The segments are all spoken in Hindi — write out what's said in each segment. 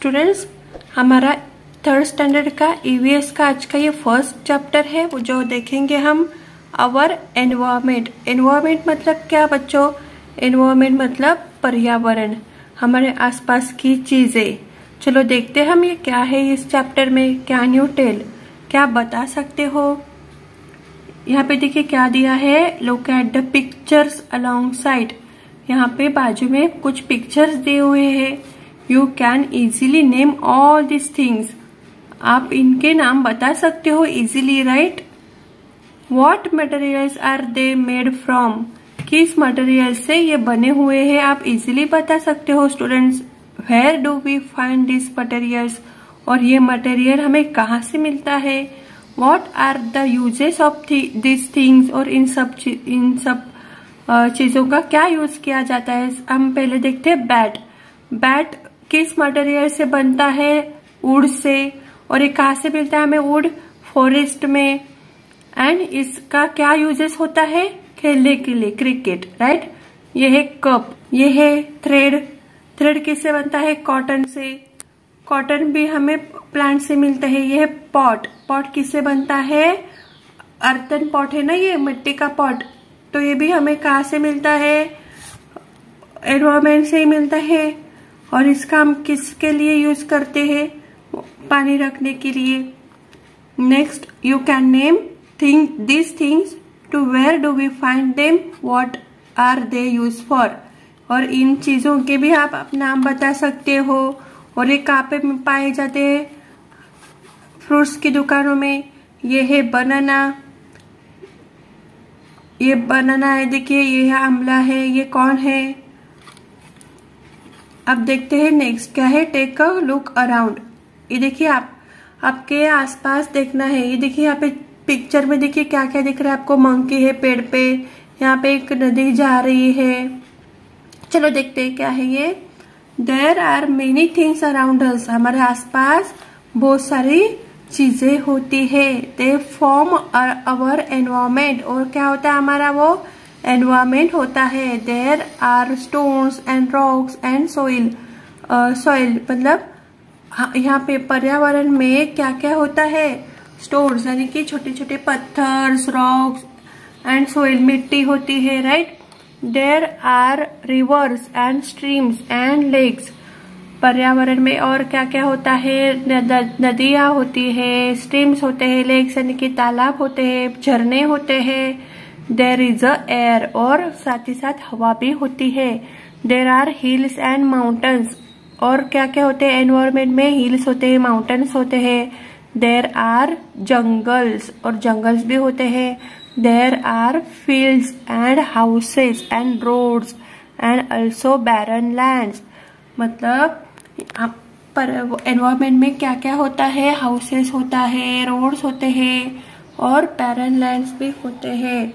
स्टूडेंट्स, हमारा थर्ड स्टैंडर्ड का ईवीएस का आज का ये फर्स्ट चैप्टर है, वो जो देखेंगे हम आवर एनवायरमेंट। एनवायरमेंट मतलब क्या बच्चों? एनवायरमेंट मतलब पर्यावरण, हमारे आसपास की चीजें। चलो देखते हैं हम ये क्या है इस चैप्टर में। कैन यू टेल, क्या बता सकते हो? यहाँ पे देखिए क्या दिया है, look at the pictures alongside. यहाँ पे बाजू में कुछ पिक्चर्स दिए हुए हैं। You can easily name all this things, आप इनके नाम बता सकते हो easily, right? What materials are they made from, किस मटेरियल से ये बने हुए हैं आप इजीली बता सकते हो students. Where do we find this materials, और ये मटेरियल हमें कहाँ से मिलता है। What are the uses of this things, और इन सब चीजों का क्या यूज किया जाता है। हम पहले देखते हैं बैट। बैट किस मटेरियल से बनता है? वुड से। और ये कहाँ से मिलता है हमें? वुड, फॉरेस्ट में। एंड इसका क्या यूजेस होता है? खेलने के लिए, क्रिकेट, राइट। ये है कप, ये है थ्रेड। थ्रेड किससे बनता है? कॉटन से। कॉटन भी हमें प्लांट से मिलता है। ये है पॉट। पॉट किससे बनता है? अर्थन पॉट है ना, ये मिट्टी का पॉट। तो ये भी हमें कहाँ से मिलता है? एनवायरमेंट से ही मिलता है। और इसका हम किसके लिए यूज करते हैं? पानी रखने के लिए। Next, you can name these things, to where do we find them, what are they used for। और इन चीजों के भी आप नाम बता सकते हो। और ये कहाँ पे पाए जाते हैं? फ्रूट्स की दुकानों में। ये है बनाना, ये बनाना है, देखिए ये है आंवला है। ये कौन है? अब देखते हैं नेक्स्ट क्या है। Take a look around. ये देखिए आपके आसपास देखना है। ये देखिए यहाँ पे पिक्चर में देखिए क्या क्या दिख रहा है आपको। मंकी है पेड़ पे, यहाँ पे एक नदी जा रही है। चलो देखते हैं क्या है ये। There are many things around us, हमारे आसपास बहुत सारी चीजें होती है। दे फॉर्म अवर एनवायरमेंट, और क्या होता है हमारा वो एनवायरमेंट होता है। There are stones and rocks and soil. Soil मतलब यहाँ पे पर्यावरण में क्या क्या होता है? स्टोन्स यानी कि छोटे छोटे पत्थर्स, रॉक्स एंड सॉइल मिट्टी होती है, right. There are rivers and streams and lakes. पर्यावरण में और क्या क्या होता है? नदियां होती है, स्ट्रीम्स होते हैं, लेक्स यानी कि तालाब होते हैं, झरने होते हैं। देयर इज अ एयर, और साथ ही साथ हवा भी होती है। There are hills and mountains, और क्या क्या होते हैं एनवायरमेंट में? हिल्स होते हैं, माउंटेन्स होते हैं। देयर आर जंगल्स, और जंगल्स भी होते हैं। There are fields and houses and roads and also barren lands. मतलब एनवायरमेंट में क्या क्या होता है? हाउसेस होता है, रोड्स होते हैं, और बैरन लैंड्स भी होते हैं।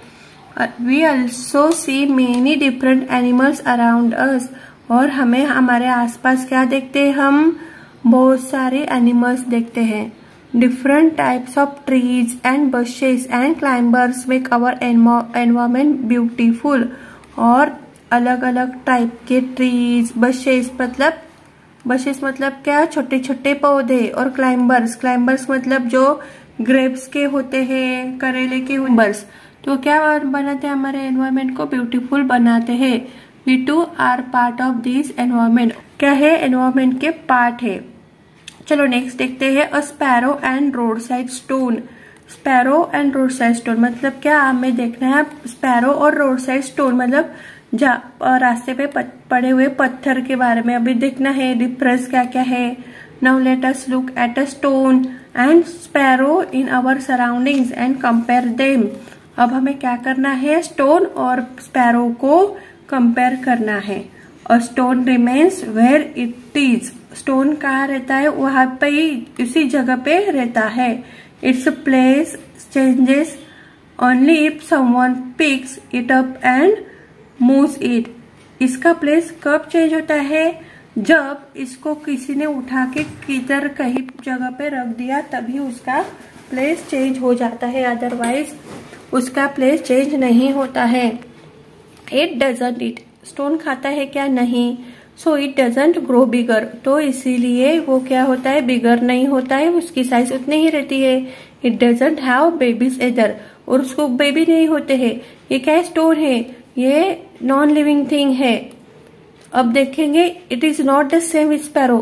We also see many different animals around us, और हमें हमारे आसपास क्या देखते हैं हम? बहुत सारे एनिमल्स देखते हैं। Different types of trees and bushes and climbers make our environment beautiful. और अलग अलग टाइप के ट्रीज, bushes मतलब क्या? छोटे छोटे पौधे। और क्लाइंबर्स मतलब जो ग्रेप्स के होते हैं, करेले के बर्स। तो क्या बनाते हैं? हमारे एनवायरमेंट को ब्यूटीफुल बनाते हैं। We too are part of this environment. क्या है? एनवायरमेंट के पार्ट है। चलो नेक्स्ट देखते हैं। अ sparrow and road side stone. Sparrow and road side stone मतलब क्या? हमें देखना है स्पैरो और रोड साइड स्टोन मतलब रास्ते पे पड़े हुए पत्थर के बारे में अभी देखना है। डिफरेंस क्या क्या है। Now let us look at a stone and sparrow in our surroundings and compare them. अब हमें क्या करना है? स्टोन और स्पैरो को कंपेयर करना है। A stone remains where it is. Stone कहाँ रहता है? वहां पे ही, इसी जगह पे रहता है। Its place changes only if someone picks it up and moves it. इसका प्लेस कब चेंज होता है? जब इसको किसी ने उठा के किधर कहीं जगह पे रख दिया, तभी उसका प्लेस चेंज हो जाता है, अदरवाइज उसका प्लेस चेंज नहीं होता है। It doesn't eat. स्टोन खाता है क्या? नहीं। सो इट डजंट ग्रो बिगर, तो इसीलिए वो क्या होता है, बिगर नहीं होता है, उसकी साइज उतनी ही रहती है। It doesn't have babies either, और उसको बेबी नहीं होते हैं। ये क्या है, स्टोन है, ये नॉन लिविंग थिंग है। अब देखेंगे, it is not the same sparrow,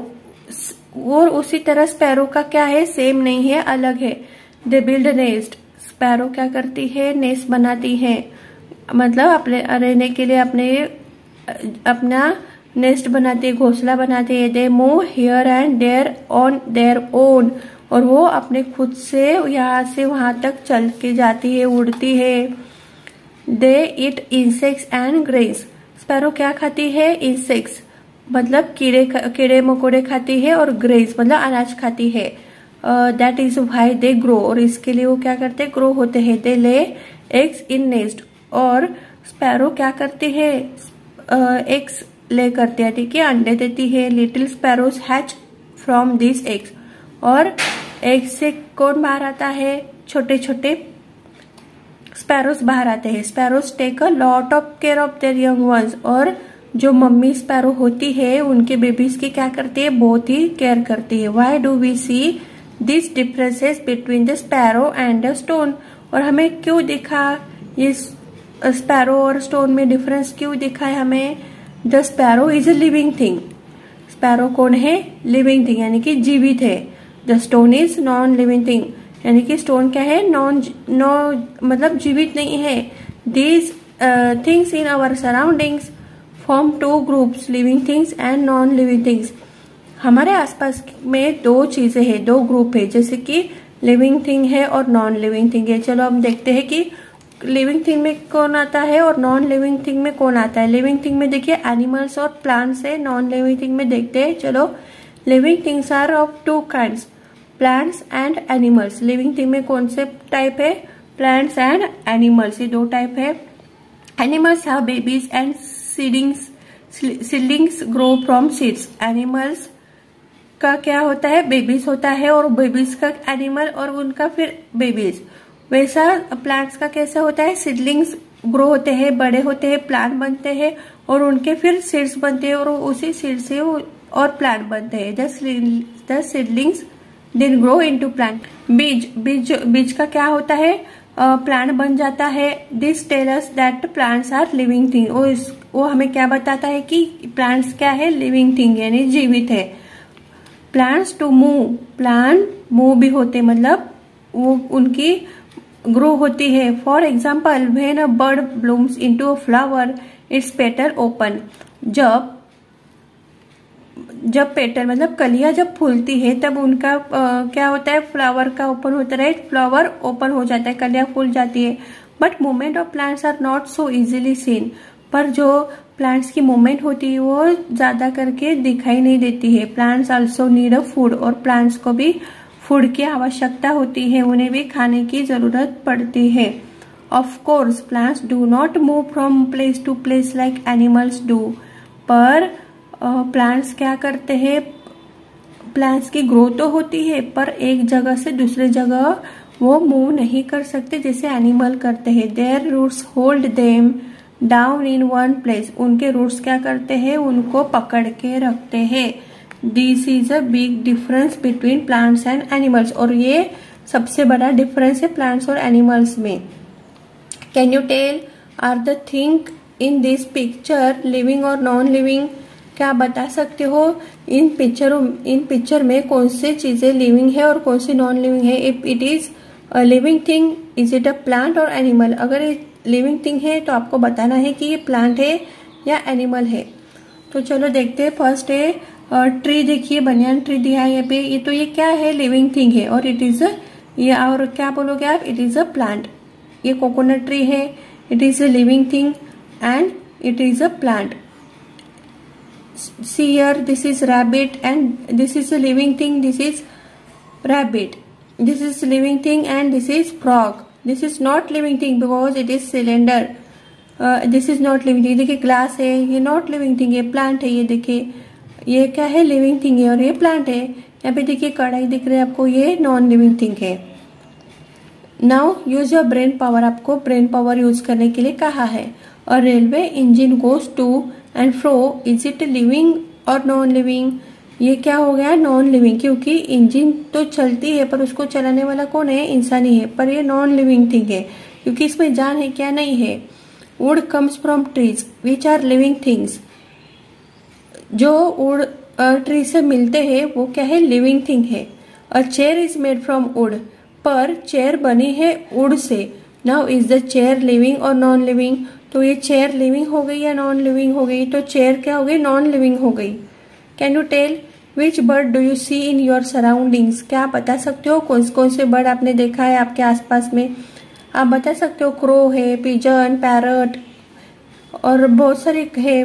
और उसी तरह स्पैरो का क्या है, सेम नहीं है, अलग है। दे बिल्ड नेस्ट, स्पैरो क्या करती है, नेस्ट बनाती है, मतलब अपने रहने के लिए अपना नेस्ट बनाती है, घोंसला बनाती है। They move here and there on their own, और वो अपने खुद से यहाँ से वहां तक चल के जाती है, उड़ती है। They eat insects and grains, sparrow क्या खाती है, इंसेक्ट्स मतलब कीड़े मकोड़े खाती है, और ग्रेस मतलब अनाज खाती है। That is why they grow, और इसके लिए वो क्या करते हैं, ग्रो होते हैं। दे ले एग्स इन नेस्ट, और स्पैरो क्या करती है, एग्स ले करती है, ठीक है, अंडे देती है। Little sparrows hatch from this eggs, और एग से कौन बाहर आता है, छोटे छोटे स्पैरोज बाहर आते हैं। Sparrows take a lot of care of their young ones, और जो मम्मी स्पैरो होती है उनके बेबीज की क्या करती है, बहुत ही केयर करती है। Why do we see this differences between the sparrow and the stone, और हमें क्यों दिखा इस स्पैरो और स्टोन में डिफरेंस क्यों दिखा है हमें। The sparrow is a living thing, sparrow कौन है, लिविंग थिंग यानी कि जीवित है। The stone is non living thing, यानी कि स्टोन क्या है, मतलब जीवित नहीं है। These things in our surroundings form two groups, living things and non living things. हमारे आसपास में दो चीजें हैं, दो ग्रुप है, जैसे कि लिविंग थिंग है और नॉन लिविंग थिंग है। चलो हम देखते हैं कि लिविंग थिंग में कौन आता है और नॉन लिविंग थिंग में कौन आता है। लिविंग थिंग में देखिए एनिमल्स और प्लांट्स है, नॉन लिविंग थिंग में देखते हैं। चलो, living things are of two kinds, plants and animals. Living thing में कौन से टाइप है, प्लांट्स एंड एनिमल्स, ये दो टाइप है। Animals have babies and seedlings grow from seeds. Animals का क्या होता है, बेबीज होता है, और बेबीज का एनिमल और उनका फिर बेबीज। वैसा प्लांट्स का कैसा होता है, सीडलिंग्स ग्रो होते हैं, बड़े होते हैं, प्लांट बनते हैं, और उनके फिर सीड्स बनते हैं, और उसी सीड से और प्लांट बनते हैं। The seedlings then grow into plant. बीज का क्या होता है, प्लांट बन जाता है। This tell us that plants are living thing, वो हमें क्या बताता है कि प्लांट्स क्या है, लिविंग थिंग यानी जीवित है। Plants too move, plant move भी होते, मतलब वो उनकी ग्रो होती है। For example, when a bird blooms into a flower its petal open, जब पेटल मतलब कलियां जब फूलती है तब उनका क्या होता है, फ्लावर का ओपन होता है, फ्लावर ओपन हो जाता है, कलियां फूल जाती है। But movement of plants are not so easily seen, पर जो प्लांट्स की मूवमेंट होती है वो ज्यादा करके दिखाई नहीं देती है। Plants also need a food, और प्लांट्स को भी फूड की आवश्यकता होती है, उन्हें भी खाने की जरूरत पड़ती है। Of course plants do not move from place to place like animals do, पर प्लांट्स क्या करते हैं, प्लांट्स की ग्रोथ तो होती है, पर एक जगह से दूसरे जगह वो मूव नहीं कर सकते जैसे एनिमल करते हैं। Their roots hold them down in one place, उनके रूट्स क्या करते हैं, उनको पकड़ के रखते हैं। This is a big difference between plants and animals, और ये सबसे बड़ा डिफरेंस है प्लांट्स और एनिमल्स में। Can you tell are the thing in this picture living और नॉन लिविंग, क्या बता सकते हो इन पिक्चर में कौन सी चीजें लिविंग है और कौन सी नॉन लिविंग है। If it is a living thing, is it a plant और एनिमल। अगर ये लिविंग थिंग है तो आपको बताना है कि ये प्लांट है या एनिमल है। तो चलो देखते हैं। फर्स्ट है ट्री, देखिए बनियान ट्री दिया है यहाँ पे, ये क्या है, लिविंग थिंग है, और इट इज ये, और क्या बोलोगे आप, इट इज अ प्लांट। ये कोकोनट ट्री है, it is a living thing and it is a plant. See here, this is rabbit and this is a living thing, this is rabbit. This is living thing and this is frog. This is not living thing because it is cylinder. This is not living thing. देखिए ग्लास है, ये not living thing है, प्लांट है। ये देखिए ये क्या है, लिविंग थिंग है, और ये प्लांट है। यहाँ पे देखिए कढ़ाई दिख रही है आपको, ये नॉन लिविंग थिंग है। Now use your brain power, आपको ब्रेन पावर यूज करने के लिए कहा है। और railway engine goes to and fro, is it living और नॉन लिविंग, ये क्या हो गया नॉन लिविंग, क्योंकि इंजन तो चलती है पर उसको चलाने वाला कौन है, इंसान ही है, पर ये नॉन लिविंग थिंग है क्योंकि इसमें जान है क्या, नहीं है। Wood comes from trees which are living things, जो वुड ट्री से मिलते हैं वो क्या है, लिविंग थिंग है। A chair is made from wood, पर चेयर बनी है वुड से। Now is the chair living और नॉन लिविंग, तो ये चेयर लिविंग हो गई या नॉन लिविंग हो गई, तो चेयर क्या हो गई, नॉन लिविंग हो गई। Can you tell which bird do you see in your surroundings, क्या आप बता सकते हो कौन कौन से बर्ड आपने देखा है आपके आसपास में, आप बता सकते हो। क्रो है, पिजन, पैरट और बहुत सारे है,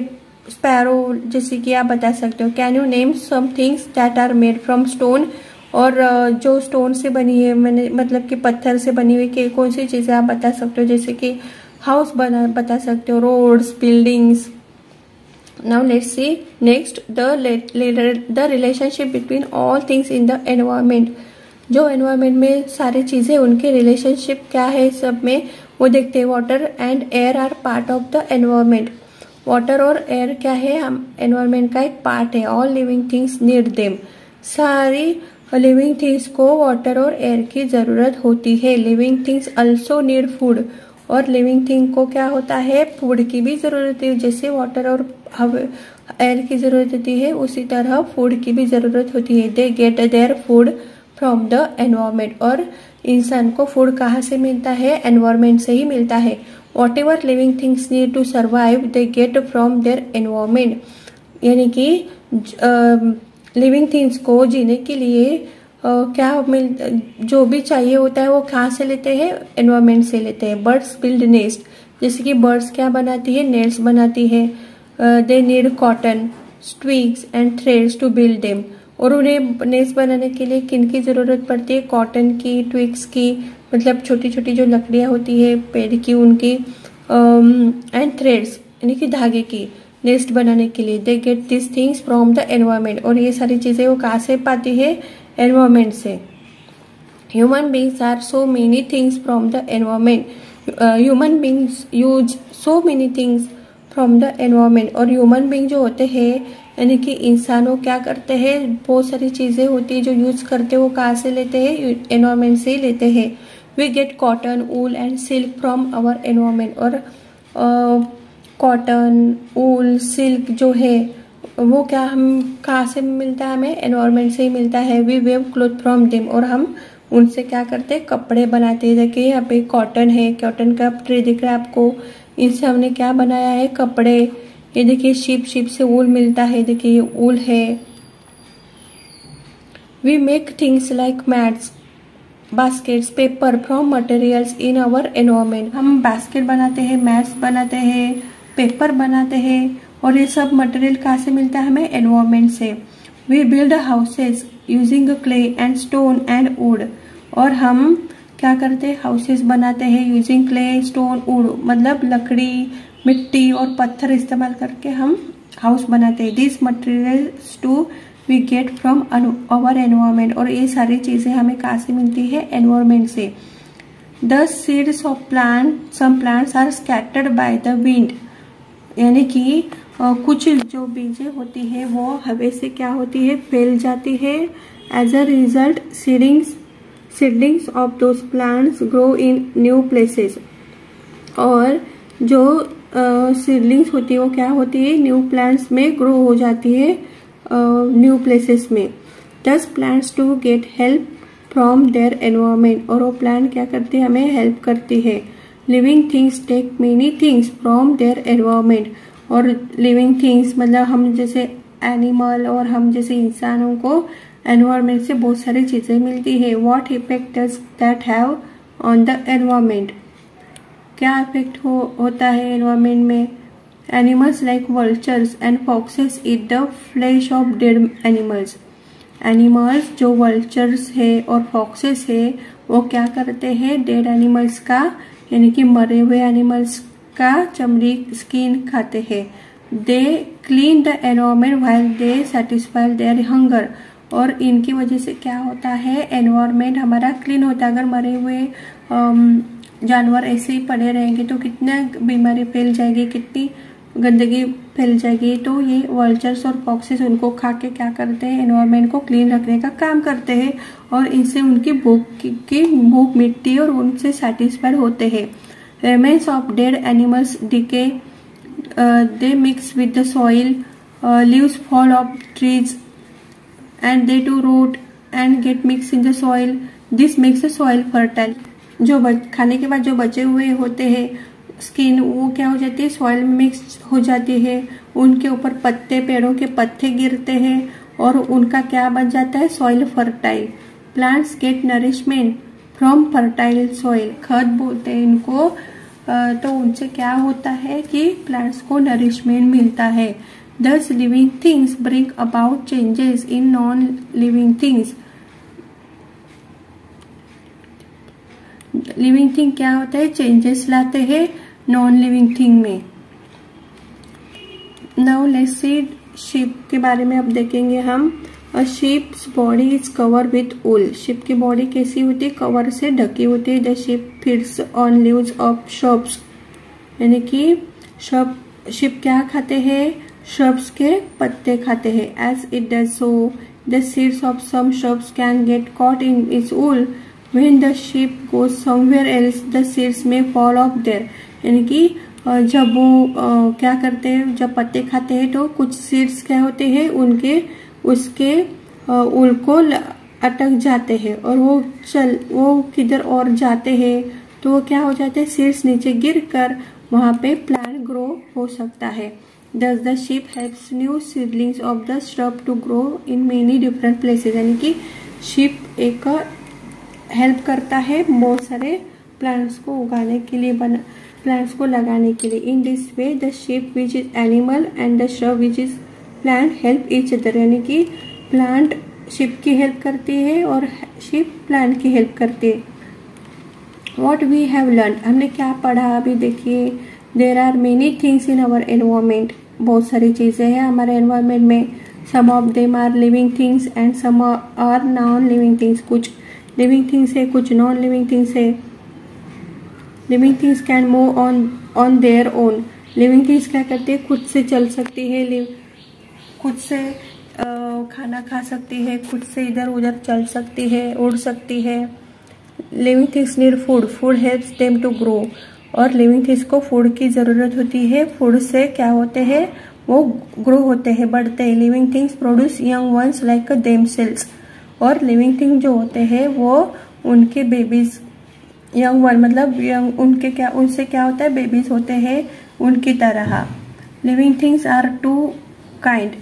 स्पैरो, जैसे कि आप बता सकते हो। Can you name some things that are made from stone, और जो स्टोन से बनी है, मैंने मतलब कि पत्थर से बनी हुई कि कौन सी चीजें आप बता सकते हो, जैसे कि हाउस बता सकते हो, roads, buildings. Now let's see next the relationship between all things in the environment, जो एनवायरमेंट में सारी चीजें उनके रिलेशनशिप क्या है सब में, वो देखते हैं। Water and air are part of the environment, water और एयर क्या है, हम एनवायरमेंट का एक पार्ट है। All living things need them, सारी लिविंग थिंग्स को वाटर और एयर की जरूरत होती है। Living things also need food, और लिविंग थिंग को क्या होता है, फूड की भी जरूरत है। जैसे वाटर और एयर की जरूरत होती है उसी तरह फूड की भी जरूरत होती है। They get their food from the environment, और इंसान को फूड कहाँ से मिलता है, एनवायरमेंट से ही मिलता है। Whatever living things need to survive they get from their environment, यानी कि लिविंग थिंग्स को जीने के लिए क्या मिल, जो भी चाहिए होता है वो कहाँ से लेते हैं, एनवायरमेंट से लेते हैं। बर्ड्स बिल्ड नेस्ट, जैसे कि बर्ड्स क्या बनाती है, नेस्ट बनाती है। They need cotton, twigs and threads to build them, और उन्हें नेस्ट बनाने के लिए किन की जरूरत पड़ती है, कॉटन की, ट्विग्स की, मतलब छोटी छोटी जो लकड़ियां होती है पेड़ की उनकी, एंड थ्रेड्स यानी कि धागे की, नेस्ट बनाने के लिए। They get this things from the environment, और ये सारी चीजें वो कहाँ से पाती है, एनवायरमेंट से। Human beings are so many things from the environment, human beings use so many things from the environment, और ह्यूमन बींग जो होते हैं यानी कि इंसानों क्या करते हैं, बहुत सारी चीजें होती है जो यूज करते हैं वो कहाँ से लेते हैं, एनवायरमेंट से ही लेते हैं। We get cotton, wool and silk from our environment, और कॉटन, वूल, सिल्क जो है वो क्या हम कहाँ से मिलता है, हमें एनवायरमेंट से ही मिलता है। We weave cloth from them, और हम उनसे क्या करते हैं, कपड़े बनाते हैं। देखिए यहाँ पे कॉटन है, कॉटन का ट्रे दिख रहा है आपको, इनसे हमने क्या बनाया है, कपड़े। ये देखिए शीप से वूल मिलता है, देखिए ये वूल है। We make things like mats, baskets, paper from materials in our environment, हम बास्केट बनाते हैं, मैट्स बनाते हैं, पेपर बनाते हैं, और ये सब मटेरियल कहाँ से मिलता है हमें, एनवायरमेंट से। We build houses using clay and stone and wood, और हम क्या करते हैं, हाउसेस बनाते हैं यूजिंग क्ले, स्टोन, वुड, मतलब लकड़ी, मिट्टी और पत्थर इस्तेमाल करके हम हाउस बनाते हैं। This materials too we get from our environment, और ये सारी चीजें हमें कहाँ से मिलती है, एनवायरमेंट से। The seeds of plant, some plants are scattered by the wind, यानी कि कुछ जो बीजें होती है वो हवा से क्या होती है, फैल जाती है। As a result seedlings of those plants grow in new places, और जो सीडलिंग्स होती है वो क्या होती है, न्यू प्लांट्स में ग्रो हो जाती है, न्यू प्लेसेस में। Thus plants too get help from their environment, और वो प्लांट क्या करती है, हमें हेल्प करती है। Living things take many things from their environment, और लिविंग थिंग्स मतलब हम जैसे एनिमल और हम जैसे इंसानों को एनवायरमेंट से बहुत सारी चीजें मिलती है। What effect does that have on the environment, क्या इफेक्ट होता है एनवायरमेंट में। Animals like vultures and foxes eat the flash of dead animals, animals जो वल्चर्स है और फॉक्सेस है वो क्या करते हैं, डेड एनिमल्स का यानी कि मरे हुए एनिमल्स का चमड़ी, स्किन खाते हैं। They clean the environment while they satisfy their hunger, और इनकी वजह से क्या होता है, एनवायरमेंट हमारा क्लीन होता है। अगर मरे हुए जानवर ऐसे ही पड़े रहेंगे तो कितना बीमारी फैल जाएगी, कितनी गंदगी फैल जाएगी, तो ये वल्चर्स और फॉक्सेस उनको खा के क्या करते हैं, एनवायरनमेंट को क्लीन रखने का काम करते हैं और इनसे उनकी भूख मिटती है और उनसे सेटिस्फाइड होते हैं। Remains of dead animals decay, they mix with the soil, leaves fall off trees and they too rot and get mixed in the soil. This makes the soil fertile. जो खाने के बाद जो बचे हुए होते हैं स्किन, वो क्या हो जाती है, सॉइल में मिक्स हो जाती है, उनके ऊपर पत्ते, पेड़ों के पत्ते गिरते हैं और उनका क्या बन जाता है, soil fertile. Plants get nourishment from fertile soil, खत बोलते हैं इनको। तो उनसे क्या होता है कि प्लांट्स को नरिशमेंट मिलता है। Thus living things bring about changes in non-living things. Living thing क्या होता है, चेंजेस लाते हैं नॉन लिविंग थिंग में। नाउ लेट्स सी शीप के बारे में अब देखेंगे हम। A sheep's body is cover with wool. Sheep की बॉडी कैसी होती है, कवर से ढकी होती है। The sheep feeds on leaves of shrubs, यानी कि शीप क्या खाते हैं, श्रब्स के पत्ते खाते हैं। As it does so the seeds of some shrubs can get caught in its wool. When the sheep goes somewhere else the seeds may fall off there, यानी कि जब वो क्या करते हैं, जब पत्ते खाते हैं तो कुछ सीड्स क्या होते हैं, उसके वूल को अटक जाते हैं और वो किधर और जाते हैं तो वो क्या हो जाते हैं, सीड्स नीचे गिर कर वहां पे प्लांट ग्रो हो सकता है। Thus the sheep helps new seedlings of the shrub to grow in many different places, यानी कि sheep एक हेल्प करता है बहुत सारे प्लांट्स को उगाने के लिए, प्लांट्स को लगाने के लिए। In this way the sheep which is animal and the shrub which is plant help each other, यानी कि प्लांट sheep की हेल्प करती है और sheep प्लांट की हेल्प करती है। What we have learned, हमने क्या पढ़ा अभी देखिए। There are many things in our environment, बहुत सारी चीजें हैं हमारे एनवायरमेंट में। Some of them are living things and some are non living things, कुछ लिविंग थिंग्स है, कुछ नॉन लिविंग थिंग्स है। Living things can move on their own, living things क्या करती है, खुद से चल सकती है, खुद से खाना खा सकती है, खुद से इधर उधर चल सकती है, उड़ सकती है। Living things need food, food helps them to grow, और लिविंग थिंग्स को फूड की जरूरत होती है, फूड से क्या होते हैं, वो ग्रो होते हैं, बढ़ते हैं। Living things produce young ones like themselves, और लिविंग थिंग जो होते हैं वो उनके बेबीज, यंग वन मतलब यंग, उनसे क्या होता है, बेबीज होते हैं उनकी तरह। Living things are two kind,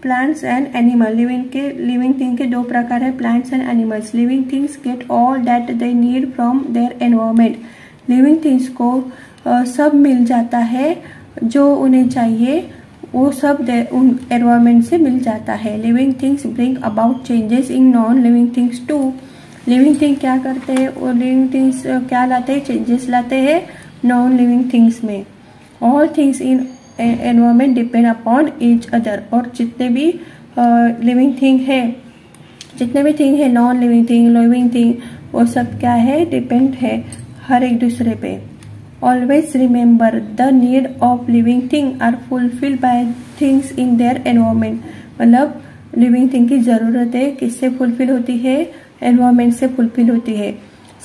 plants and animal. Living thing के दो प्रकार है, plants and animals. Living things get all that they need from their environment, living things को सब मिल जाता है जो उन्हें चाहिए, वो सब उन एनवायरमेंट से मिल जाता है। Living things bring about changes in non living things too, living thing क्या करते हैं, और लिविंग थिंग्स क्या लाते हैं, चेंजेस लाते हैं नॉन लिविंग थिंग्स में। All things in environment depend upon each other, और जितने भी लिविंग थिंग है, जितने भी थिंग है, नॉन लिविंग थिंग, वो सब क्या है, डिपेंड है हर एक दूसरे पे। Always remember the need of living thing are fulfilled by things in their environment, मतलब लिविंग थिंग की जरूरत है, किससे फुलफिल होती है, एनवायरमेंट से फुलफिल होती है।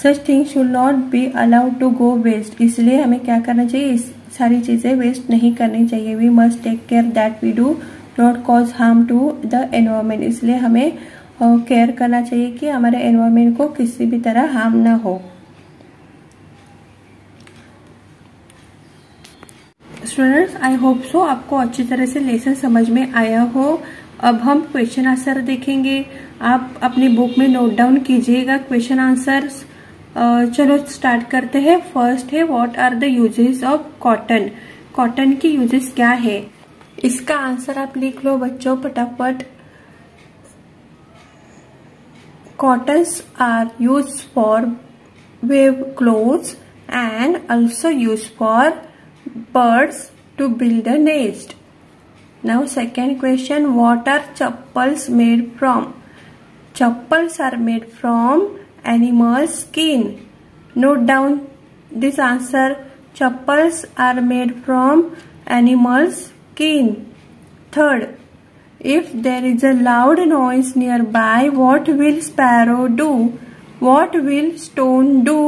Such thing should not be allowed to go waste, इसलिए हमें क्या करना चाहिए, इस सारी चीजें वेस्ट नहीं करनी चाहिए। We must take care that we do not cause harm to the environment, इसलिए हमें केयर करना चाहिए कि हमारे एनवायरमेंट को किसी भी तरह हार्म ना हो। स्टूडेंट्स, आई होप सो आपको अच्छी तरह से लेसन समझ में आया हो। अब हम क्वेश्चन आंसर देखेंगे, आप अपनी बुक में नोट डाउन कीजिएगा क्वेश्चन आंसर्स। चलो स्टार्ट करते हैं। फर्स्ट है, what are the uses of cotton, cotton की यूजेस क्या है, इसका आंसर आप लिख लो बच्चों फटाफट। Cottons are use for weave clothes and also use for birds to build a nest. Now second question, what are chappals made from? Chappals are made from animal skin. Note down this answer. Chappals are made from animals keen? Third, if there is a loud noise nearby, what will sparrow do? What will stone do?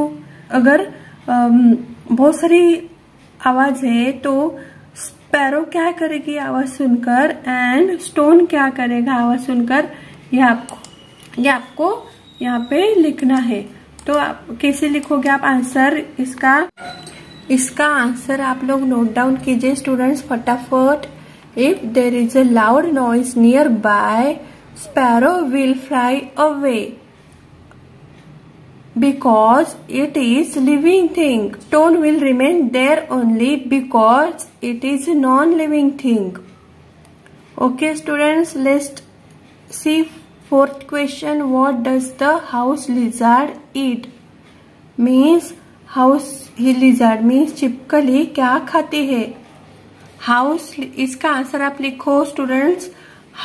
अगर बहुत सारी आवाज है तो स्पैरो क्या करेगी आवाज सुनकर, एंड स्टोन क्या करेगा आवाज सुनकर? ये आपको यहाँ पे लिखना है। तो आप कैसे लिखोगे आप आंसर? इसका आंसर आप लोग नोट डाउन कीजिए स्टूडेंट्स फटाफट। If there is a loud noise near by, sparrow will fly away because it is living thing. Stone will remain there only because it is a non-living thing. Okay students, let's see fourth question. What does the house lizard eat? Means house lizard means छिपकली क्या खाती है? House, इसका आंसर आप लिखो students.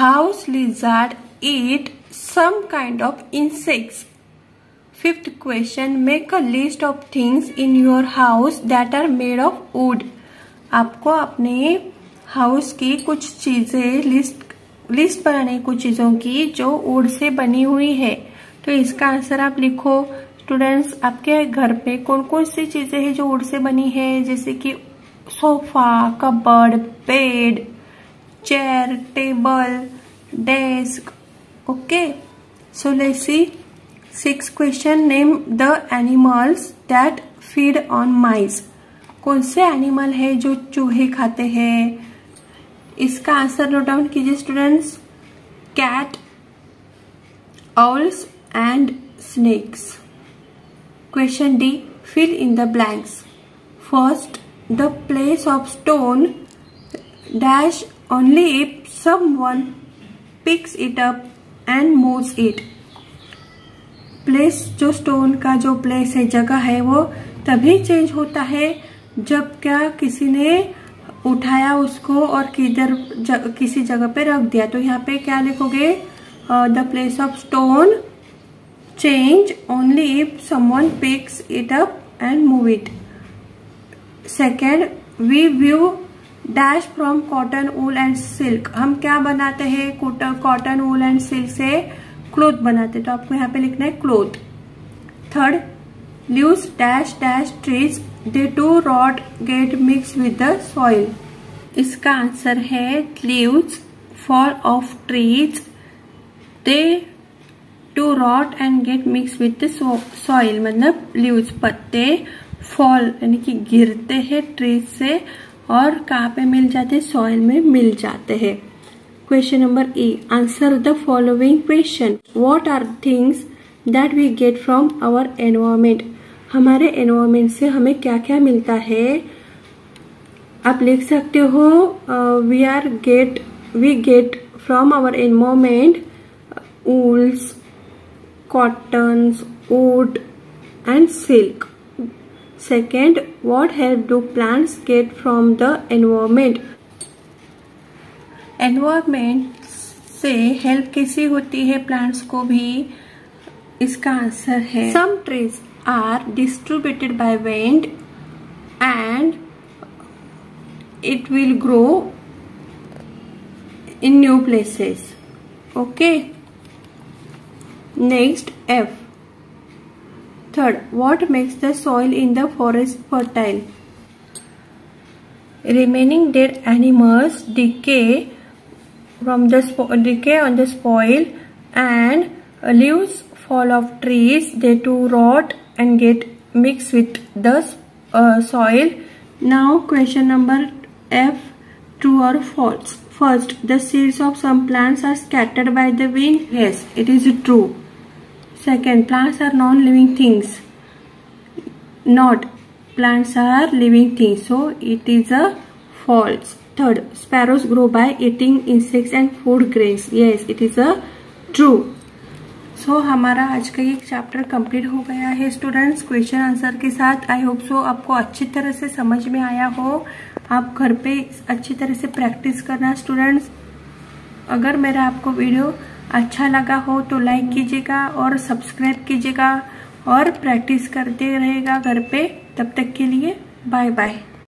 House lizard eat some kind of insects. Fifth question, make a list of things in your house that are made of wood. आपको अपने हाउस की कुछ चीजें लिस्ट बनानी, कुछ चीजों की जो वुड से बनी हुई है। तो इसका आंसर आप लिखो स्टूडेंट्स। आपके घर पे कौन कौन सी चीजें हैं जो वुड से बनी है? जैसे कि sofa, cupboard, bed, chair, table, desk. Okay, so let's see Sixth question, name the animals that feed on mice. कौन से एनिमल है जो चूहे खाते हैं? इसका आंसर नोट डाउन कीजिए students. Cat, owls and snakes. Question D, fill in the blanks. First, the place of stone dash only if someone picks it up and moves it. Place, जो स्टोन का जो प्लेस है, जगह है, वो तभी चेंज होता है जब क्या किसी ने उठाया उसको और किसी जगह पे रख दिया। तो यहाँ पे क्या लिखोगे? The place of stone change only if someone picks it up and move it. Second, we view dash from cotton, wool and silk. हम क्या बनाते हैं? कॉटन, वूल एंड सिल्क से क्लोथ बनाते, तो आपको यहाँ पे लिखना है cloth. Third, leaves dash dash trees, they too rot get mix with the soil. इसका आंसर है leaves fall off trees, they too rot and gate mix with the soil. मतलब लीव्स, पत्ते, फॉल यानी कि गिरते हैं ट्रीज से और कहाँ पे मिल जाते हैं? सॉइल में मिल जाते हैं। Question number E. Answer the following question. What are things that we get from our environment? हमारे environment से हमें क्या क्या मिलता है? आप लिख सकते हो we get from our environment wools, cottons, wood and silk. Second, what help do plants get from the environment? Environment से हेल्प कैसी होती है प्लांट्स को भी? इसका आंसर है some trees are distributed by wind and it will grow in new places. Okay, next F. Third, what makes the soil in the forest fertile? Remaining dead animals decay on the soil and leaves fall off trees. They too rot and get mixed with the soil. Now question number F, true or false? First, the seeds of some plants are scattered by the wind. Yes, it is true. Second, plants are non-living things. Not. Plants are living things, so it is a false. Third, sparrows grow by eating insects and food grains. Yes, it is a true. So हमारा आज का ये चैप्टर कंप्लीट हो गया है स्टूडेंट्स, क्वेश्चन आंसर के साथ. आई होप सो आपको अच्छी तरह से समझ में आया हो. आप घर पे अच्छी तरह से प्रैक्टिस करना स्टूडेंट्स. अगर मेरा आपको वीडियो अच्छा लगा हो तो लाइक कीजिएगा और सब्सक्राइब कीजिएगा और प्रैक्टिस करते रहेगा घर पे. तब तक के लिए बाय बाय.